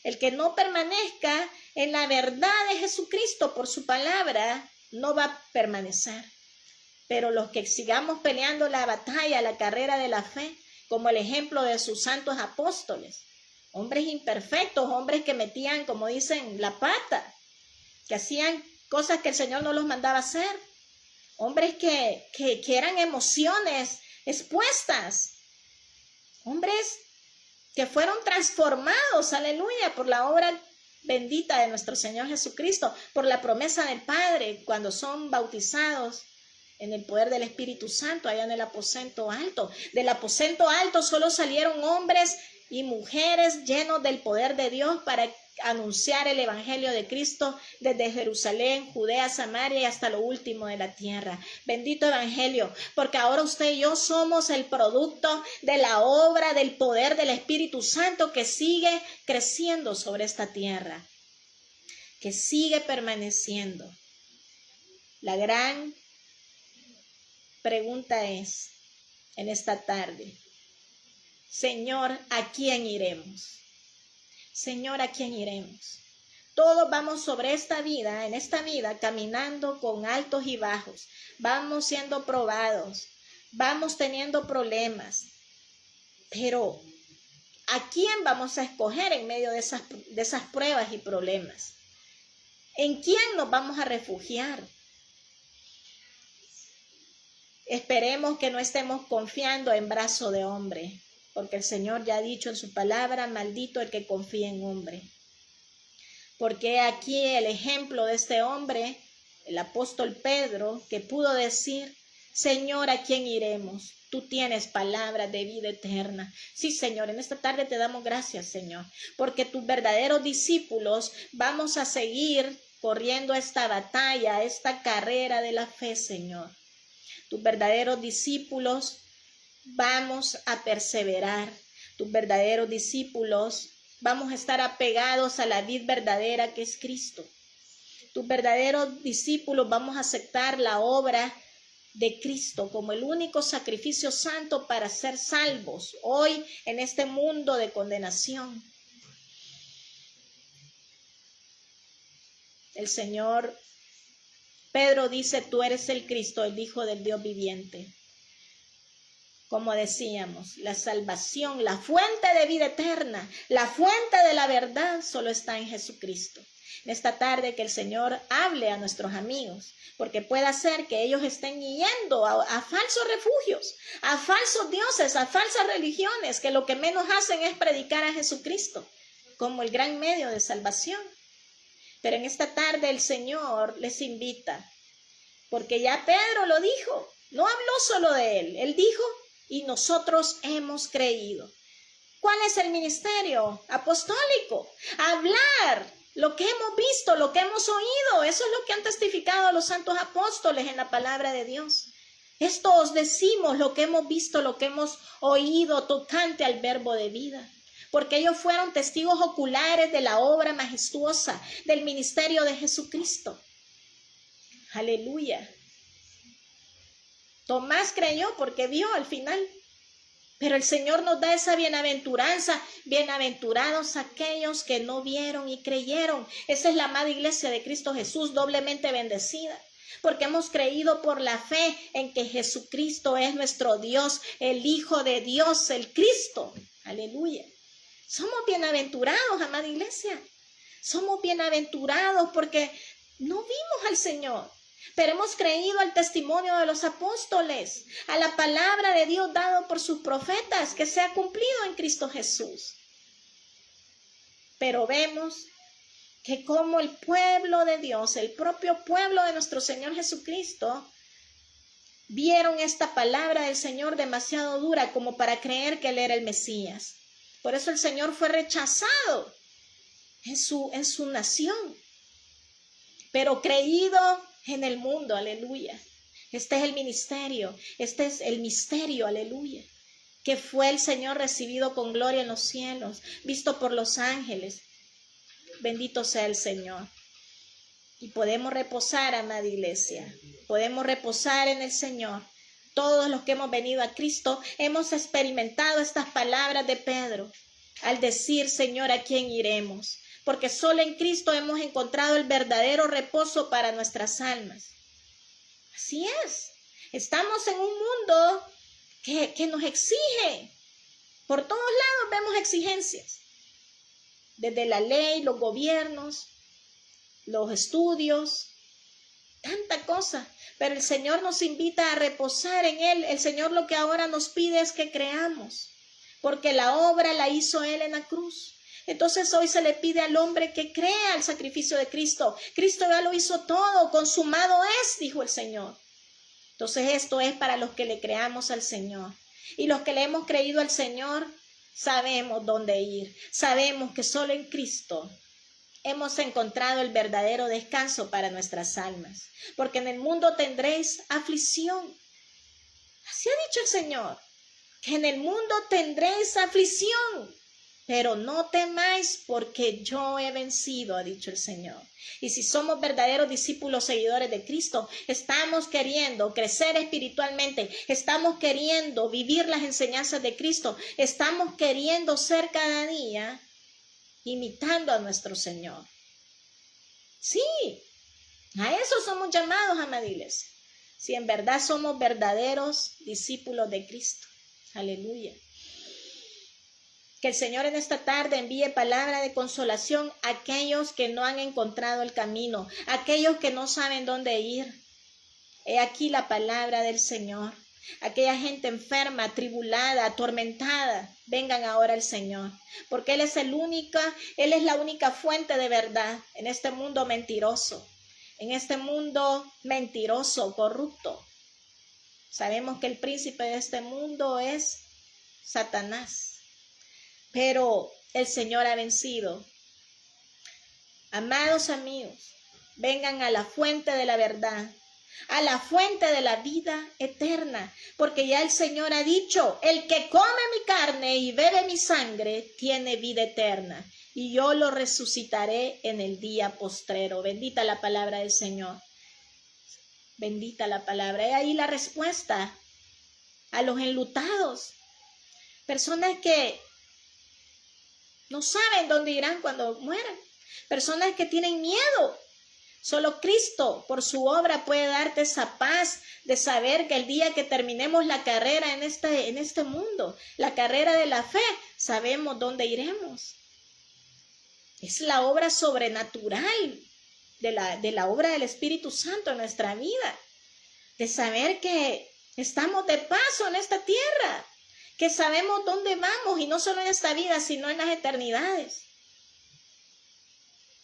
El que no permanezca en la verdad de Jesucristo por su palabra no va a permanecer. Pero los que sigamos peleando la batalla, la carrera de la fe, como el ejemplo de sus santos apóstoles, hombres imperfectos, hombres que metían, como dicen, la pata, que hacían cosas que el Señor no los mandaba hacer, hombres que eran emociones expuestas, hombres que fueron transformados, aleluya, por la obra bendita de nuestro Señor Jesucristo, por la promesa del Padre, cuando son bautizados en el poder del Espíritu Santo, allá en el aposento alto. Del aposento alto solo salieron hombres y mujeres llenos del poder de Dios para anunciar el evangelio de Cristo desde Jerusalén, Judea, Samaria y hasta lo último de la tierra. Bendito evangelio, porque ahora usted y yo somos el producto de la obra del poder del Espíritu Santo que sigue creciendo sobre esta tierra, que sigue permaneciendo. La gran pregunta es en esta tarde: Señor, ¿a quién iremos? Señor, ¿a quién iremos? Todos vamos sobre esta vida, en esta vida, caminando con altos y bajos. Vamos siendo probados, vamos teniendo problemas. Pero, ¿a quién vamos a escoger en medio de esas pruebas y problemas? ¿En quién nos vamos a refugiar? Esperemos que no estemos confiando en brazo de hombre, porque el Señor ya ha dicho en su palabra: maldito el que confía en hombre. Porque aquí el ejemplo de este hombre, el apóstol Pedro, que pudo decir: Señor, ¿a quién iremos? Tú tienes palabras de vida eterna. Sí, Señor, en esta tarde te damos gracias, Señor, porque tus verdaderos discípulos vamos a seguir corriendo esta batalla, esta carrera de la fe, Señor. Tus verdaderos discípulos vamos a perseverar. Tus verdaderos discípulos vamos a estar apegados a la vid verdadera que es Cristo. Tus verdaderos discípulos vamos a aceptar la obra de Cristo como el único sacrificio santo para ser salvos hoy en este mundo de condenación. El Señor Pedro dice: tú eres el Cristo, el Hijo del Dios viviente. Como decíamos, la salvación, la fuente de vida eterna, la fuente de la verdad solo está en Jesucristo. En esta tarde que el Señor hable a nuestros amigos, porque puede ser que ellos estén yendo a falsos refugios, a falsos dioses, a falsas religiones, que lo que menos hacen es predicar a Jesucristo como el gran medio de salvación. Pero en esta tarde el Señor les invita, porque ya Pedro lo dijo, no habló solo de él dijo, y nosotros hemos creído. ¿Cuál es el ministerio apostólico? Hablar lo que hemos visto, lo que hemos oído. Eso es lo que han testificado los santos apóstoles en la palabra de Dios. Esto os decimos, lo que hemos visto, lo que hemos oído tocante al verbo de vida. Porque ellos fueron testigos oculares de la obra majestuosa del ministerio de Jesucristo. Aleluya. Tomás creyó porque vio al final. Pero el Señor nos da esa bienaventuranza. Bienaventurados aquellos que no vieron y creyeron. Esa es la amada iglesia de Cristo Jesús, doblemente bendecida. Porque hemos creído por la fe en que Jesucristo es nuestro Dios, el Hijo de Dios, el Cristo. Aleluya. Somos bienaventurados, amada iglesia. Somos bienaventurados porque no vimos al Señor. Pero hemos creído al testimonio de los apóstoles, a la palabra de Dios dado por sus profetas, que se ha cumplido en Cristo Jesús. Pero vemos que como el pueblo de Dios, el propio pueblo de nuestro Señor Jesucristo, vieron esta palabra del Señor demasiado dura como para creer que Él era el Mesías. Por eso el Señor fue rechazado en su nación, pero creído en el mundo, aleluya. Este es el ministerio, este es el misterio, aleluya, que fue el Señor recibido con gloria en los cielos, visto por los ángeles. Bendito sea el Señor. Y podemos reposar, amada iglesia, podemos reposar en el Señor. Todos los que hemos venido a Cristo hemos experimentado estas palabras de Pedro al decir, Señor, ¿a quién iremos? Porque solo en Cristo hemos encontrado el verdadero reposo para nuestras almas. Así es. Estamos en un mundo que nos exige. Por todos lados vemos exigencias. Desde la ley, los gobiernos, los estudios, tanta cosa. Pero el Señor nos invita a reposar en Él. El Señor lo que ahora nos pide es que creamos. Porque la obra la hizo Él en la cruz. Entonces hoy se le pide al hombre que crea el sacrificio de Cristo. Cristo ya lo hizo todo, consumado es, dijo el Señor. Entonces esto es para los que le creamos al Señor. Y los que le hemos creído al Señor, sabemos dónde ir. Sabemos que solo en Cristo hemos encontrado el verdadero descanso para nuestras almas. Porque en el mundo tendréis aflicción. Así ha dicho el Señor, que en el mundo tendréis aflicción. Pero no temáis porque yo he vencido, ha dicho el Señor. Y si somos verdaderos discípulos seguidores de Cristo, estamos queriendo crecer espiritualmente, estamos queriendo vivir las enseñanzas de Cristo, estamos queriendo ser cada día imitando a nuestro Señor. Sí, a eso somos llamados, amada iglesia. Si en verdad somos verdaderos discípulos de Cristo. Aleluya. Que el Señor en esta tarde envíe palabra de consolación a aquellos que no han encontrado el camino, a aquellos que no saben dónde ir. He aquí la palabra del Señor. Aquella gente enferma, atribulada, atormentada, vengan ahora al Señor, porque Él es Él es la única fuente de verdad en este mundo mentiroso, corrupto. Sabemos que el príncipe de este mundo es Satanás. Pero el Señor ha vencido. Amados amigos, vengan a la fuente de la verdad, a la fuente de la vida eterna, porque ya el Señor ha dicho, el que come mi carne y bebe mi sangre, tiene vida eterna, y yo lo resucitaré en el día postrero. Bendita la palabra del Señor. Bendita la palabra. Y ahí la respuesta a los enlutados, personas que no saben dónde irán cuando mueran. Personas que tienen miedo. Solo Cristo, por su obra, puede darte esa paz de saber que el día que terminemos la carrera en este mundo, la carrera de la fe, sabemos dónde iremos. Es la obra sobrenatural de la obra del Espíritu Santo en nuestra vida, de saber que estamos de paso en esta tierra, que sabemos dónde vamos, y no solo en esta vida, sino en las eternidades.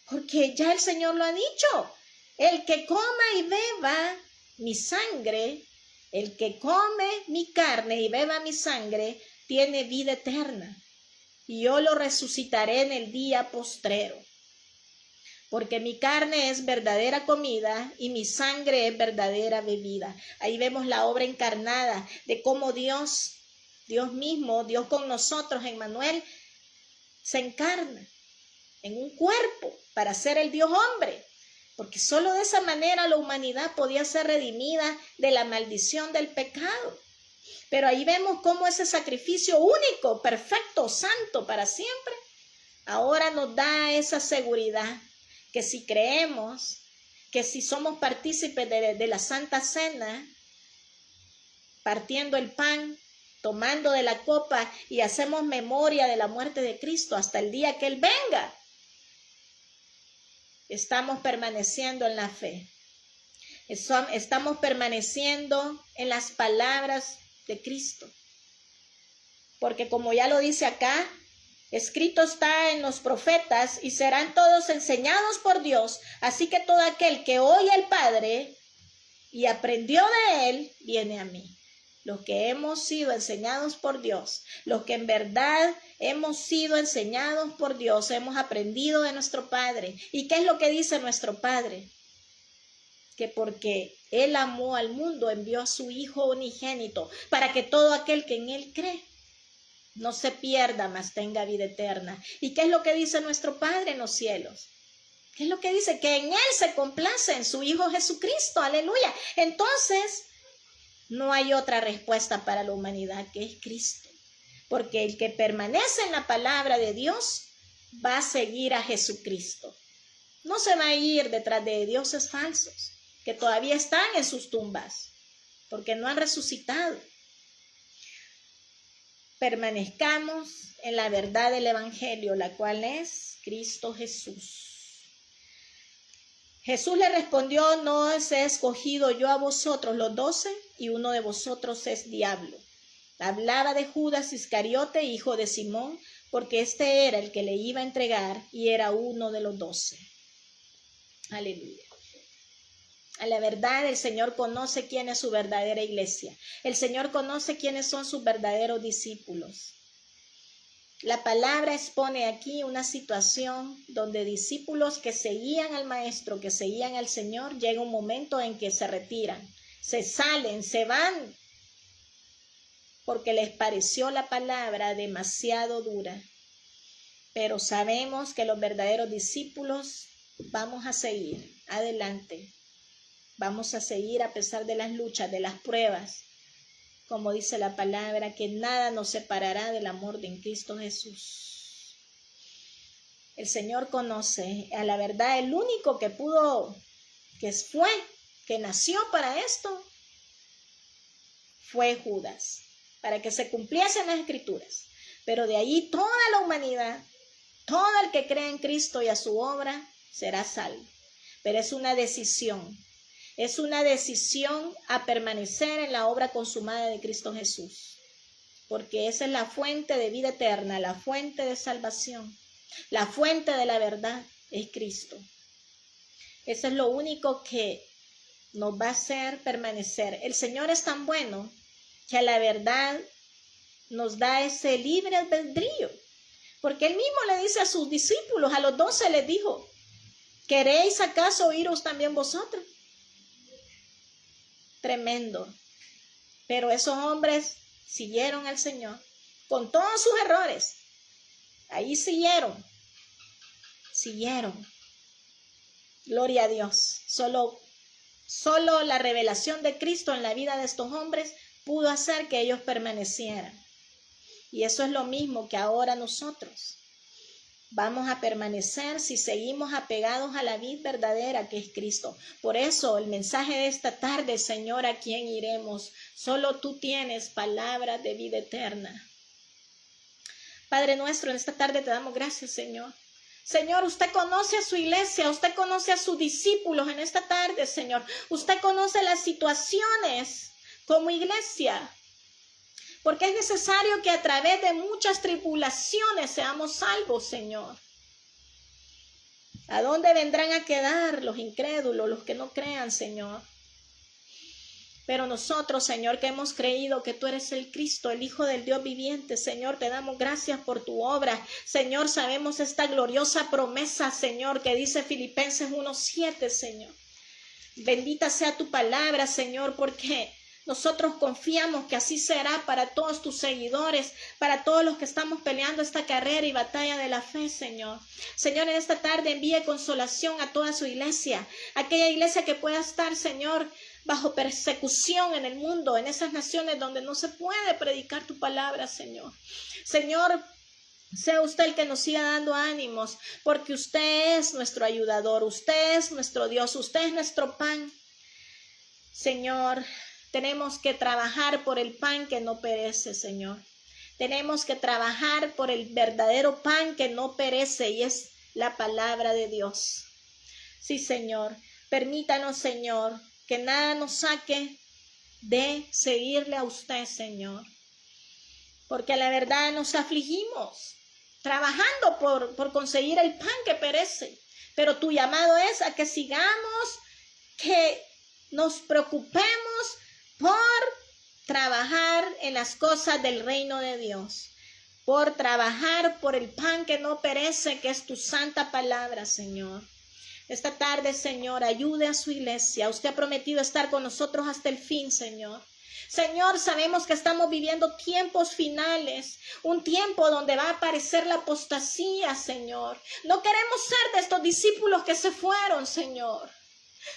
Porque ya el Señor lo ha dicho: el que coma y beba mi sangre, el que come mi carne y beba mi sangre, tiene vida eterna, y yo lo resucitaré en el día postrero. Porque mi carne es verdadera comida y mi sangre es verdadera bebida. Ahí vemos la obra encarnada de cómo Dios mismo, Dios con nosotros, Emmanuel, se encarna en un cuerpo para ser el Dios hombre. Porque solo de esa manera la humanidad podía ser redimida de la maldición del pecado. Pero ahí vemos cómo ese sacrificio único, perfecto, santo para siempre, ahora nos da esa seguridad que si creemos, que si somos partícipes de la Santa Cena, partiendo el pan, tomando de la copa y hacemos memoria de la muerte de Cristo hasta el día que Él venga, estamos permaneciendo en la fe. Estamos permaneciendo en las palabras de Cristo. Porque como ya lo dice acá, escrito está en los profetas, y serán todos enseñados por Dios. Así que todo aquel que oye al Padre y aprendió de Él, viene a mí. Los que hemos sido enseñados por Dios, los que en verdad hemos sido enseñados por Dios, hemos aprendido de nuestro Padre. ¿Y qué es lo que dice nuestro Padre? Que porque Él amó al mundo, envió a su Hijo unigénito, para que todo aquel que en Él cree no se pierda, mas tenga vida eterna. ¿Y qué es lo que dice nuestro Padre en los cielos? ¿Qué es lo que dice? Que en Él se complace, en su Hijo Jesucristo. Aleluya. Entonces, no hay otra respuesta para la humanidad que es Cristo. Porque el que permanece en la palabra de Dios va a seguir a Jesucristo. No se va a ir detrás de dioses falsos que todavía están en sus tumbas, porque no han resucitado. Permanezcamos en la verdad del Evangelio, la cual es Cristo Jesús. Jesús le respondió: no os he escogido yo a vosotros los 12, y uno de vosotros es diablo. Hablaba de Judas Iscariote, hijo de Simón, porque este era el que le iba a entregar y era uno de los 12. Aleluya. A la verdad, el Señor conoce quién es su verdadera iglesia. El Señor conoce quiénes son sus verdaderos discípulos. La palabra expone aquí una situación donde discípulos que seguían al Maestro, que seguían al Señor, llega un momento en que se retiran, se salen, se van, porque les pareció la palabra demasiado dura. Pero sabemos que los verdaderos discípulos vamos a seguir adelante. Vamos a seguir a pesar de las luchas, de las pruebas. Como dice la palabra, que nada nos separará del amor de Cristo Jesús. El Señor conoce, a la verdad, el único que nació para esto, fue Judas, para que se cumpliesen las Escrituras. Pero de allí toda la humanidad, todo el que cree en Cristo y a su obra, será salvo. Pero es una decisión. Es una decisión a permanecer en la obra consumada de Cristo Jesús, porque esa es la fuente de vida eterna, la fuente de salvación, la fuente de la verdad es Cristo. Eso es lo único que nos va a hacer permanecer. El Señor es tan bueno que a la verdad nos da ese libre albedrío, porque Él mismo le dice a sus discípulos, a los 12 les dijo: ¿queréis acaso iros también vosotros? Tremendo. Pero esos hombres siguieron al Señor con todos sus errores. Ahí siguieron. Gloria a Dios. Solo la revelación de Cristo en la vida de estos hombres pudo hacer que ellos permanecieran. Y eso es lo mismo que ahora nosotros. vamos a permanecer si seguimos apegados a la vid verdadera que es Cristo. Por eso el mensaje de esta tarde, Señor, ¿a quién iremos? Solo tú tienes palabras de vida eterna. Padre nuestro, en esta tarde te damos gracias, Señor. Señor, usted conoce a su iglesia, usted conoce a sus discípulos en esta tarde, Señor. Usted conoce las situaciones como iglesia, porque es necesario que a través de muchas tribulaciones seamos salvos, Señor. ¿A dónde vendrán a quedar los incrédulos, los que no crean, Señor? Pero nosotros, Señor, que hemos creído que tú eres el Cristo, el Hijo del Dios viviente, Señor, te damos gracias por tu obra. Señor, sabemos esta gloriosa promesa, Señor, que dice Filipenses 1:7, Señor. Bendita sea tu palabra, Señor, porque nosotros confiamos que así será para todos tus seguidores, para todos los que estamos peleando esta carrera y batalla de la fe, Señor. Señor, en esta tarde envíe consolación a toda su iglesia, aquella iglesia que pueda estar, Señor, bajo persecución en el mundo, en esas naciones donde no se puede predicar tu palabra, Señor. Señor, sea usted el que nos siga dando ánimos, porque usted es nuestro ayudador, usted es nuestro Dios, usted es nuestro pan. Señor, tenemos que trabajar por el pan que no perece, Señor. Tenemos que trabajar por el verdadero pan que no perece y es la palabra de Dios. Sí, Señor, permítanos, Señor, que nada nos saque de seguirle a usted, Señor. Porque a la verdad nos afligimos, trabajando por conseguir el pan que perece. Pero tu llamado es a que sigamos, que nos preocupemos por trabajar en las cosas del reino de Dios. Por trabajar por el pan que no perece, que es tu santa palabra, Señor. Esta tarde, Señor, ayude a su iglesia. Usted ha prometido estar con nosotros hasta el fin, Señor. Señor, sabemos que estamos viviendo tiempos finales, un tiempo donde va a aparecer la apostasía, Señor. No queremos ser de estos discípulos que se fueron, Señor.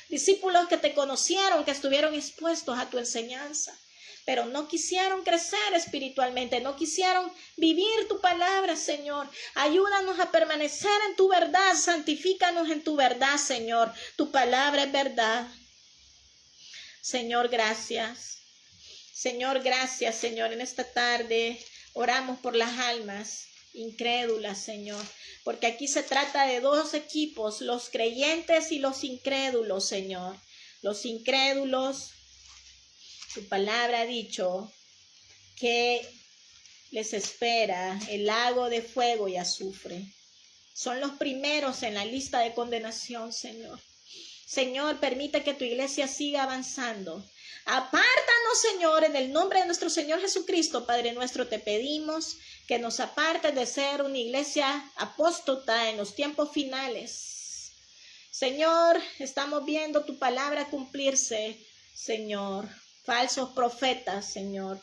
Discípulos que te conocieron, que estuvieron expuestos a tu enseñanza, pero no quisieron crecer espiritualmente, no quisieron vivir tu palabra, Señor. Ayúdanos a permanecer en tu verdad, santifícanos en tu verdad, Señor. Tu palabra es verdad. Señor, gracias. Señor, gracias, Señor. En esta tarde oramos por las almas incrédulas, Señor, porque aquí se trata de dos equipos, los creyentes y los incrédulos, Señor. Los incrédulos, tu palabra ha dicho que les espera el lago de fuego y azufre. Son los primeros en la lista de condenación, Señor. Señor, permite que tu iglesia siga avanzando. Apártanos, Señor, en el nombre de nuestro Señor Jesucristo, Padre nuestro, te pedimos que nos apartes de ser una iglesia apóstata en los tiempos finales. Señor, estamos viendo tu palabra cumplirse, Señor. Falsos profetas, Señor,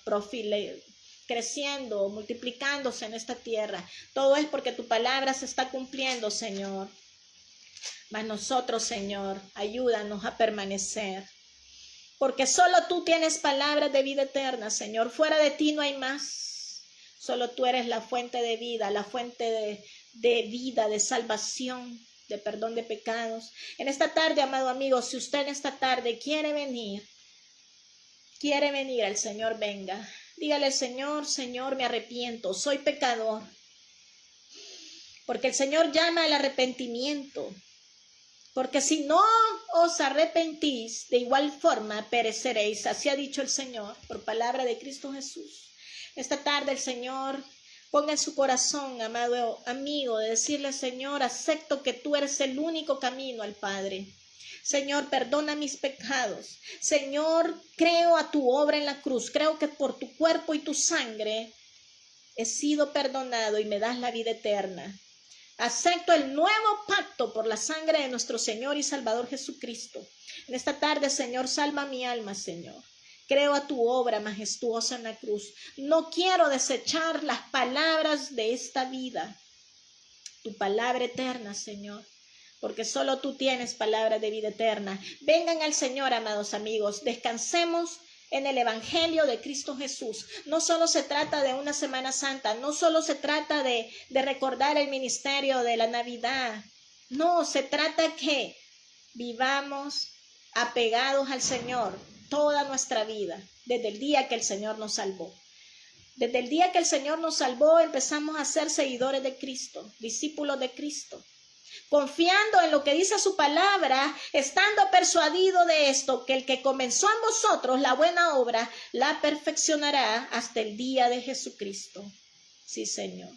creciendo, multiplicándose en esta tierra. Todo es porque tu palabra se está cumpliendo, Señor. Mas nosotros, Señor, ayúdanos a permanecer. Porque solo tú tienes palabras de vida eterna, Señor. Fuera de ti no hay más. Solo tú eres la fuente de vida, la fuente de vida, de salvación, de perdón de pecados. En esta tarde, amado amigo, si usted en esta tarde quiere venir al Señor, venga. Dígale al Señor, Señor, me arrepiento, soy pecador. Porque el Señor llama al arrepentimiento. Porque si no os arrepentís, de igual forma pereceréis. Así ha dicho el Señor, por palabra de Cristo Jesús. Esta tarde el Señor ponga en su corazón, amado amigo, de decirle, Señor, acepto que tú eres el único camino al Padre. Señor, perdona mis pecados. Señor, creo a tu obra en la cruz. Creo que por tu cuerpo y tu sangre he sido perdonado y me das la vida eterna. Acepto el nuevo pacto por la sangre de nuestro Señor y Salvador Jesucristo. En esta tarde, Señor, salva mi alma, Señor. Creo a tu obra majestuosa en la cruz. No quiero desechar las palabras de esta vida. Tu palabra eterna, Señor. Porque solo tú tienes palabra de vida eterna. Vengan al Señor, amados amigos. Descansemos en el Evangelio de Cristo Jesús. No solo se trata de una Semana Santa, no solo se trata de recordar el ministerio de la Navidad. No, se trata que vivamos apegados al Señor toda nuestra vida, desde el día que el Señor nos salvó. Desde el día que el Señor nos salvó, empezamos a ser seguidores de Cristo, discípulos de Cristo, confiando en lo que dice su palabra, estando persuadido de esto, que el que comenzó en vosotros la buena obra, la perfeccionará hasta el día de Jesucristo. Sí, Señor.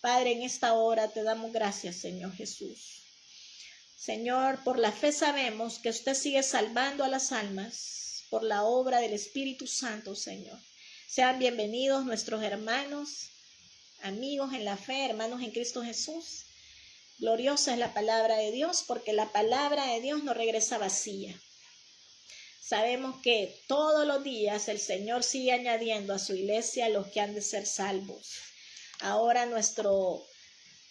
Padre, en esta hora te damos gracias, Señor Jesús. Señor, por la fe sabemos que usted sigue salvando a las almas por la obra del Espíritu Santo, Señor. Sean bienvenidos nuestros hermanos, amigos en la fe, hermanos en Cristo Jesús. Gloriosa es la palabra de Dios, porque la palabra de Dios no regresa vacía. Sabemos que todos los días el Señor sigue añadiendo a su iglesia los que han de ser salvos. Ahora nuestro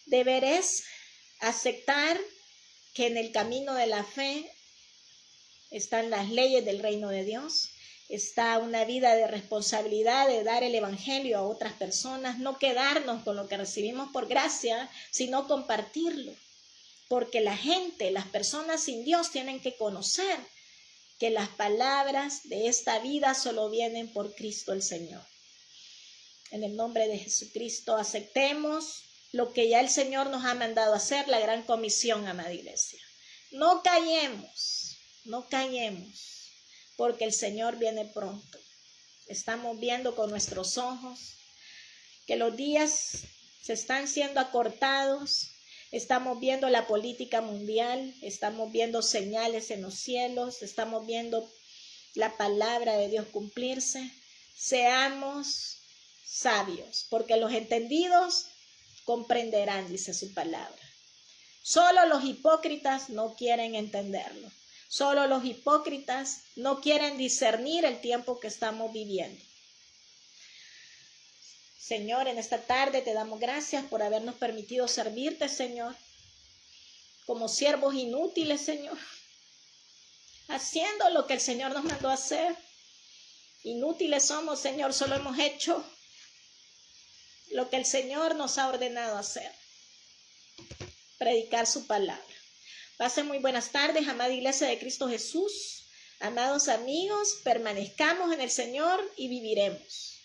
deber es aceptar que en el camino de la fe están las leyes del reino de Dios. Está una vida de responsabilidad de dar el evangelio a otras personas, no quedarnos con lo que recibimos por gracia, sino compartirlo. Porque la gente, las personas sin Dios tienen que conocer que las palabras de esta vida solo vienen por Cristo el Señor. En el nombre de Jesucristo, aceptemos lo que ya el Señor nos ha mandado hacer, la gran comisión, amada iglesia. No callemos, porque el Señor viene pronto. Estamos viendo con nuestros ojos que los días se están siendo acortados. Estamos viendo la política mundial, estamos viendo señales en los cielos, estamos viendo la palabra de Dios cumplirse. Seamos sabios, porque los entendidos comprenderán, dice su palabra. Solo los hipócritas no quieren entenderlo. Solo los hipócritas no quieren discernir el tiempo que estamos viviendo. Señor, en esta tarde te damos gracias por habernos permitido servirte, Señor, como siervos inútiles, Señor, haciendo lo que el Señor nos mandó a hacer. Inútiles somos, Señor, solo hemos hecho lo que el Señor nos ha ordenado hacer, predicar su palabra. Pasen muy buenas tardes, amada iglesia de Cristo Jesús. Amados amigos, permanezcamos en el Señor y viviremos.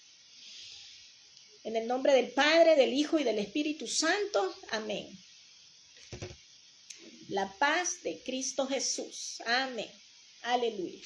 En el nombre del Padre, del Hijo y del Espíritu Santo. Amén. La paz de Cristo Jesús. Amén. Aleluya.